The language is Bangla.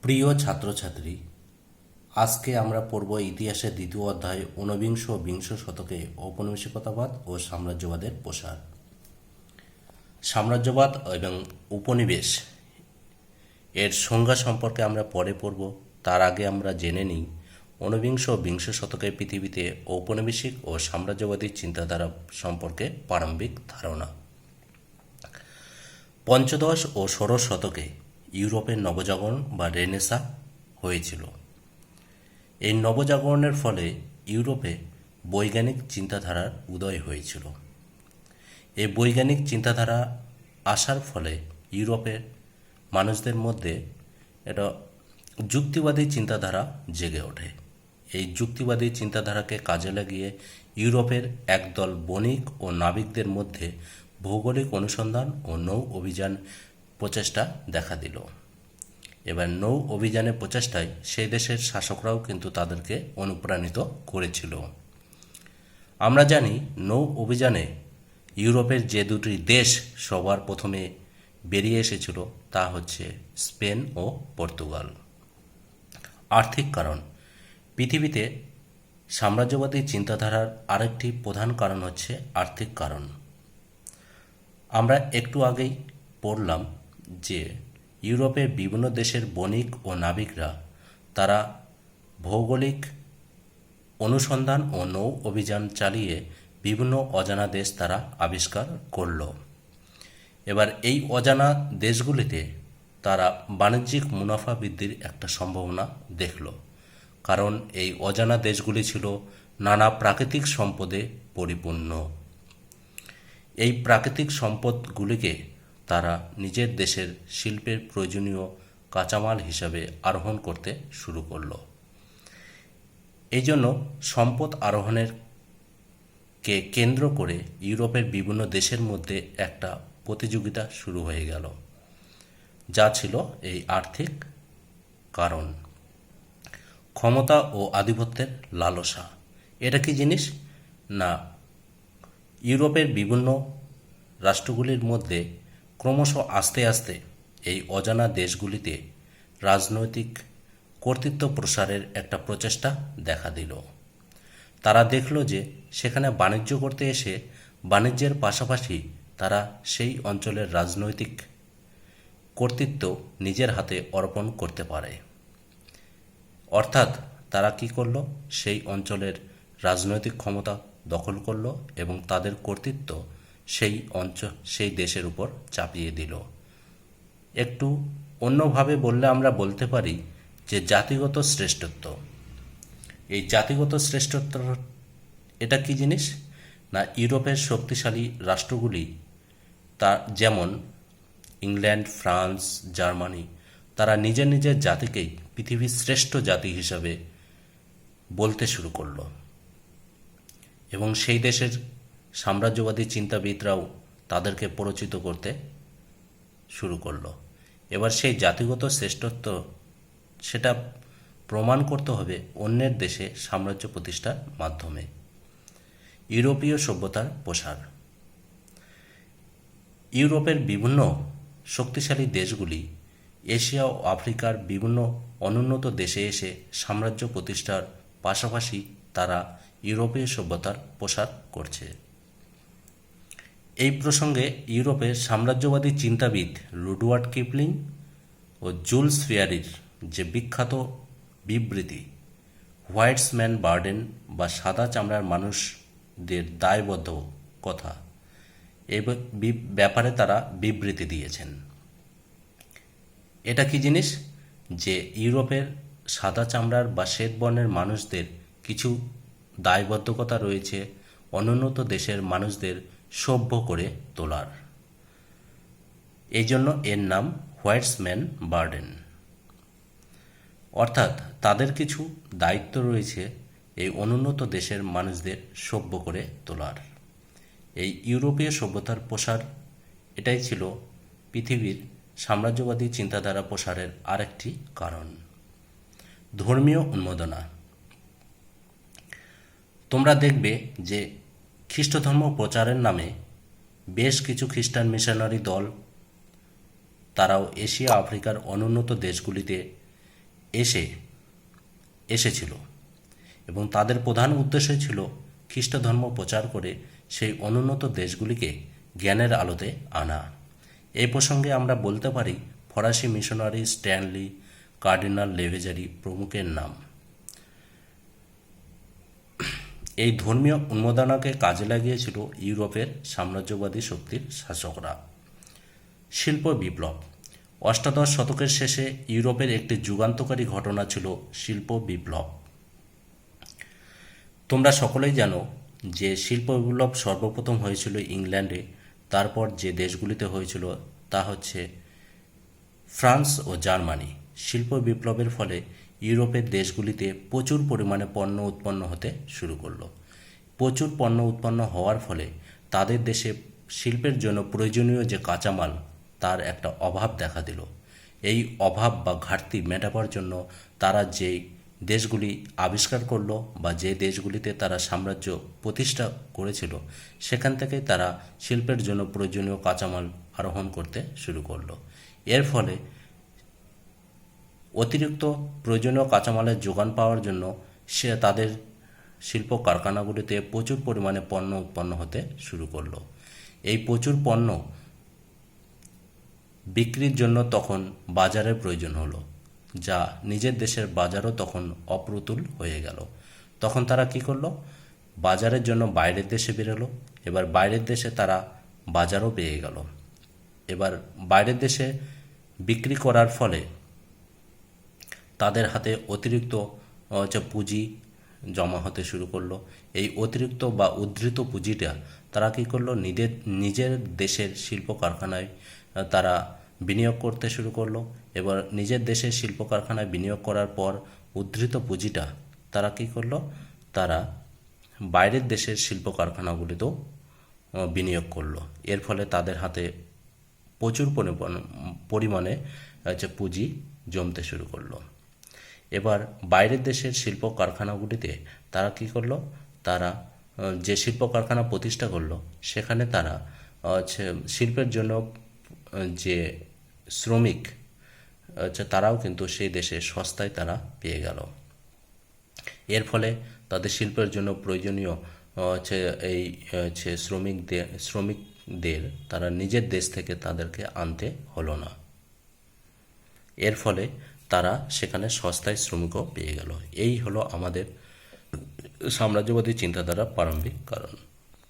প্রিয় ছাত্রছাত্রী, আজকে আমরা পড়ব ইতিহাসের দ্বিতীয় অধ্যায় ঊনবিংশ ও বিংশ শতকে ঔপনিবেশিকতাবাদ ও সাম্রাজ্যবাদের প্রসার। সাম্রাজ্যবাদ এবং উপনিবেশ এর সংজ্ঞা সম্পর্কে আমরা পরে পড়ব। তার আগে আমরা জেনে নিই ঊনবিংশ ও বিংশ শতকের পৃথিবীতে ঔপনিবেশিক ও সাম্রাজ্যবাদী চিন্তাধারা সম্পর্কে প্রারম্ভিক ধারণা। পঞ্চদশ ও ষোড়শ শতকে ইউরোপের নবজাগরণ বা রেনেসাঁ হয়েছিল। এই নবজাগরণের ফলে ইউরোপে বৈজ্ঞানিক চিন্তাধারার উদয় হয়েছিল। এই বৈজ্ঞানিক চিন্তাধারা আসার ফলে ইউরোপের মানুষদের মধ্যে একটা যুক্তিবাদী চিন্তাধারা জেগে ওঠে। এই যুক্তিবাদী চিন্তাধারাকে কাজে লাগিয়ে ইউরোপের একদল বণিক ও নাবিকদের মধ্যে ভৌগোলিক অনুসন্ধান ও নৌ অভিযান প্রচেষ্টা দেখা দিল। এবার নৌ অভিযানের প্রচেষ্টায় সেই দেশের শাসকরাও কিন্তু তাদেরকে অনুপ্রাণিত করেছিল। আমরা জানি নৌ অভিযানে ইউরোপের যে দুটি দেশ সবার প্রথমে বেরিয়ে এসেছিল তা হচ্ছে স্পেন ও পর্তুগাল। আর্থিক কারণ। পৃথিবীতে সাম্রাজ্যবাদী চিন্তাধারার আরেকটি প্রধান কারণ হচ্ছে আর্থিক কারণ। আমরা একটু আগেই পড়লাম যে ইউরোপের বিভিন্ন দেশের বণিক ও নাবিকরা তারা ভৌগোলিক অনুসন্ধান ও নৌ অভিযান চালিয়ে বিভিন্ন অজানা দেশ তারা আবিষ্কার করল। এবার এই অজানা দেশগুলিতে তারা বাণিজ্যিক মুনাফা বৃদ্ধির একটা সম্ভাবনা দেখল, কারণ এই অজানা দেশগুলি ছিল নানা প্রাকৃতিক সম্পদে পরিপূর্ণ। এই প্রাকৃতিক সম্পদগুলিকে তারা নিজের দেশের শিল্পের প্রয়োজনীয় কাঁচামাল হিসাবে আরোহণ করতে শুরু করল। এই জন্য সম্পদ আরোহণের কে কেন্দ্র করে ইউরোপের বিভিন্ন দেশের মধ্যে একটা প্রতিযোগিতা শুরু হয়ে গেল, যা ছিল এই আর্থিক কারণ। ক্ষমতা ও আধিপত্যের লালসা। এটা কি জিনিস? না, ইউরোপের বিভিন্ন রাষ্ট্রগুলির মধ্যে ক্রমশ আস্তে আস্তে এই অজানা দেশগুলিতে রাজনৈতিক কর্তৃত্ব প্রসারের একটা প্রচেষ্টা দেখা দিল। তারা দেখল যে সেখানে বাণিজ্য করতে এসে বাণিজ্যের পাশাপাশি তারা সেই অঞ্চলের রাজনৈতিক কর্তৃত্ব নিজের হাতে অর্পণ করতে পারে। অর্থাৎ তারা কি করলো? সেই অঞ্চলের রাজনৈতিক ক্ষমতা দখল করলো এবং তাদের কর্তৃত্ব সেই দেশের উপর চাপিয়ে দিল। একটু অন্যভাবে বললে আমরা বলতে পারি যে জাতিগত শ্রেষ্ঠত্ব। এই জাতিগত শ্রেষ্ঠত্ব এটা কি জিনিস? না, ইউরোপের শক্তিশালী রাষ্ট্রগুলি তা যেমন ইংল্যান্ড, ফ্রান্স, জার্মানি, তারা নিজের নিজের জাতিকেই পৃথিবীর শ্রেষ্ঠ জাতি হিসাবে বলতে শুরু করলো এবং সেই দেশের সাম্রাজ্যবাদী চিন্তাবিদরাও তাদেরকে পরিচিত করতে শুরু করলো। এবার সেই জাতিগত শ্রেষ্ঠত্ব সেটা প্রমাণ করতে হবে অন্যের দেশে সাম্রাজ্য প্রতিষ্ঠার মাধ্যমে। ইউরোপীয় সভ্যতার প্রসার। ইউরোপের বিভিন্ন শক্তিশালী দেশগুলি এশিয়া ও আফ্রিকার বিভিন্ন অনুন্নত দেশে এসে সাম্রাজ্য প্রতিষ্ঠার পাশাপাশি তারা ইউরোপীয় সভ্যতার প্রসার করছে। এই প্রসঙ্গে ইউরোপের সাম্রাজ্যবাদী চিন্তাবিদ রুডওয়ার্ড কিপলিং ও জুলস ফেয়ারির যে বিখ্যাত বিবৃতি হোয়াইটসম্যান বার্ডেন বা সাদা চামড়ার মানুষদের দায়বদ্ধ কথা, এই ব্যাপারে তারা বিবৃতি দিয়েছেন। এটা কি জিনিস? যে ইউরোপের সাদা চামড়ার বা শ্বেতবর্ণের মানুষদের কিছু দায়বদ্ধকতা রয়েছে অনুন্নত দেশের মানুষদের সভ্য করে তোলার। এই জন্য এর নাম হোয়াইটসম্যান বার্ডেন। অর্থাৎ তাদের কিছু দায়িত্ব রয়েছে এই অনুন্নত দেশের মানুষদের সভ্য করে তোলার। এই ইউরোপীয় সভ্যতার প্রসার এটাই ছিল পৃথিবীর সাম্রাজ্যবাদী চিন্তাধারা প্রসারের আরেকটি কারণ। ধর্মীয় উন্মাদনা। তোমরা দেখবে যে খ্রিস্ট ধর্ম প্রচারের নামে বেশ কিছু খ্রিস্টান মিশনারি দল তারাও এশিয়া আফ্রিকার অনুন্নত দেশগুলিতে এসেছিল এবং তাদের প্রধান উদ্দেশ্য ছিল খ্রিস্ট ধর্ম প্রচার করে সেই অনুন্নত দেশগুলিকে জ্ঞানের আলোতে আনা। এই প্রসঙ্গে আমরা বলতে পারি ফরাসি মিশনারি স্ট্যানলি, কার্ডিনাল লেভেজারি প্রমুখের নাম। এই ধর্মীয় উন্মাদনাকে কাজে লাগিয়েছিল ইউরোপের সাম্রাজ্যবাদী শক্তির শাসকরা। শিল্প বিপ্লব। অষ্টাদশ শতকের শেষে ইউরোপের একটি যুগান্তকারী ঘটনা ছিল শিল্প বিপ্লব। তোমরা সকলেই জানো যে শিল্প বিপ্লব সর্বপ্রথম হয়েছিল ইংল্যান্ডে, তারপর যে দেশগুলিতে হয়েছিল তা হচ্ছে ফ্রান্স ও জার্মানি। শিল্প বিপ্লবের ফলে ইউরোপের দেশগুলিতে প্রচুর পরিমাণে পণ্য উৎপন্ন হতে শুরু করলো। প্রচুর পণ্য উৎপন্ন হওয়ার ফলে তাদের দেশে শিল্পের জন্য প্রয়োজনীয় যে কাঁচামাল তার একটা অভাব দেখা দিল। এই অভাব বা ঘাটতি মেটাবার জন্য তারা যেই দেশগুলি আবিষ্কার করলো বা যে দেশগুলিতে তারা সাম্রাজ্য প্রতিষ্ঠা করেছিল সেখান থেকেই তারা শিল্পের জন্য প্রয়োজনীয় কাঁচামাল আরোহণ করতে শুরু করলো। এর ফলে অতিরিক্ত প্রয়োজনীয় কাঁচামালের যোগান পাওয়ার জন্য সে তাদের শিল্প কারখানাগুলিতে প্রচুর পরিমাণে পণ্য উৎপন্ন হতে শুরু করলো। এই প্রচুর পণ্য বিক্রির জন্য তখন বাজারের প্রয়োজন হলো, যা নিজের দেশের বাজারও তখন অপ্রতুল হয়ে গেল। তখন তারা কি করলো? বাজারের জন্য বাইরের দেশে বেরোলো। এবার বাইরের দেশে তারা বাজারও পেয়ে গেল। এবার বাইরের দেশে বিক্রি করার ফলে তাদের হাতে অতিরিক্ত পুঁজি জমা হতে শুরু করলো। এই অতিরিক্ত বা উদ্ধৃত পুঁজিটা তারা কী করলো? নিজের দেশের শিল্প কারখানায় তারা বিনিয়োগ করতে শুরু করলো। এবার নিজের দেশের শিল্প কারখানায় বিনিয়োগ করার পর উদ্ধৃত পুঁজিটা তারা কী করলো? তারা বাইরের দেশের শিল্প কারখানাগুলিতেও বিনিয়োগ করলো। এর ফলে তাদের হাতে প্রচুর পরিমাণে পুঁজি জমতে শুরু করলো। এবার বাইরের দেশের শিল্প কারখানাগুলিতে তারা কী করলো? তারা যে শিল্প কারখানা প্রতিষ্ঠা করলো সেখানে তারা শিল্পের জন্য যে শ্রমিক তারাও কিন্তু সেই দেশে সস্তায় তারা পেয়ে গেল। এর ফলে তাদের শিল্পের জন্য প্রয়োজনীয় এই শ্রমিকদের তারা নিজের দেশ থেকে তাদেরকে আনতে হলো না। এর ফলে তারা সেখানে সস্তায় শ্রমিকও পেয়ে গেল। এই হলো আমাদের সাম্রাজ্যবাদী চিন্তাধারার প্রারম্ভিক কারণ।